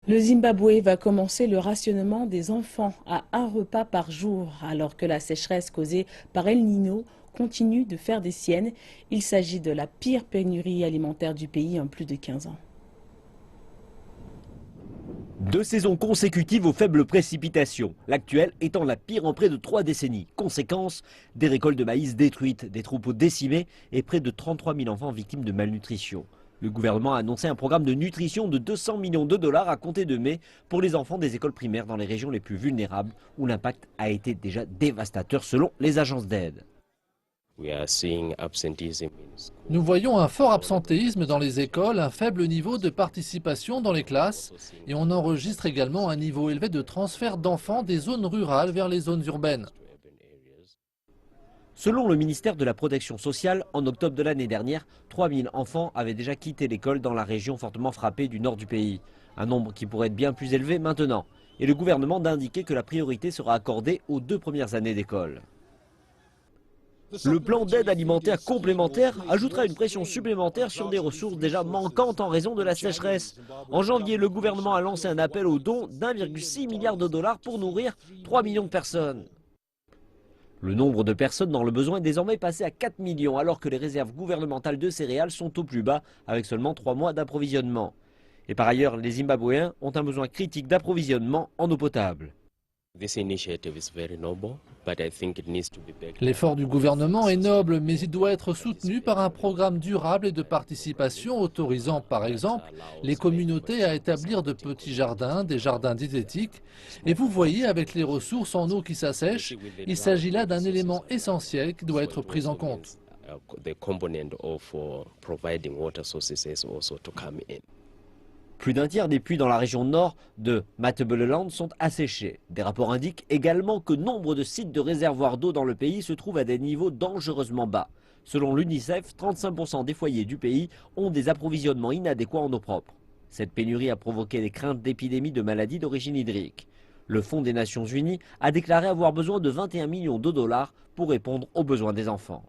Le Zimbabwe va commencer le rationnement des enfants à un repas par jour, alors que la sécheresse causée par El Niño continue de faire des siennes. Il s'agit de la pire pénurie alimentaire du pays en plus de 15 ans. 2 saisons consécutives aux faibles précipitations, l'actuelle étant la pire en près de 3 décennies. Conséquence, des récoltes de maïs détruites, des troupeaux décimés et près de 33 000 enfants victimes de malnutrition. Le gouvernement a annoncé un programme de nutrition de 200 millions de dollars à compter de mai pour les enfants des écoles primaires dans les régions les plus vulnérables où l'impact a été déjà dévastateur selon les agences d'aide. Nous voyons un fort absentéisme dans les écoles, un faible niveau de participation dans les classes et on enregistre également un niveau élevé de transfert d'enfants des zones rurales vers les zones urbaines. Selon le ministère de la Protection sociale, en octobre de l'année dernière, 3 000 enfants avaient déjà quitté l'école dans la région fortement frappée du nord du pays. Un nombre qui pourrait être bien plus élevé maintenant. Et le gouvernement a indiqué que la priorité sera accordée aux 2 premières années d'école. Le plan d'aide alimentaire complémentaire ajoutera une pression supplémentaire sur des ressources déjà manquantes en raison de la sécheresse. En janvier, le gouvernement a lancé un appel aux dons d'1,6 milliard de dollars pour nourrir 3 millions de personnes. Le nombre de personnes dans le besoin est désormais passé à 4 millions alors que les réserves gouvernementales de céréales sont au plus bas avec seulement 3 mois d'approvisionnement. Et par ailleurs, les Zimbabwéens ont un besoin critique d'approvisionnement en eau potable. L'effort du gouvernement est noble, mais il doit être soutenu par un programme durable et de participation autorisant, par exemple, les communautés à établir de petits jardins, des jardins diététiques. Et vous voyez, avec les ressources en eau qui s'assèchent, il s'agit là d'un élément essentiel qui doit être pris en compte. Plus d'un tiers des puits dans la région nord de Matabeleland sont asséchés. Des rapports indiquent également que nombre de sites de réservoirs d'eau dans le pays se trouvent à des niveaux dangereusement bas. Selon l'UNICEF, 35% des foyers du pays ont des approvisionnements inadéquats en eau propre. Cette pénurie a provoqué des craintes d'épidémies de maladies d'origine hydrique. Le Fonds des Nations Unies a déclaré avoir besoin de 21 millions de dollars pour répondre aux besoins des enfants.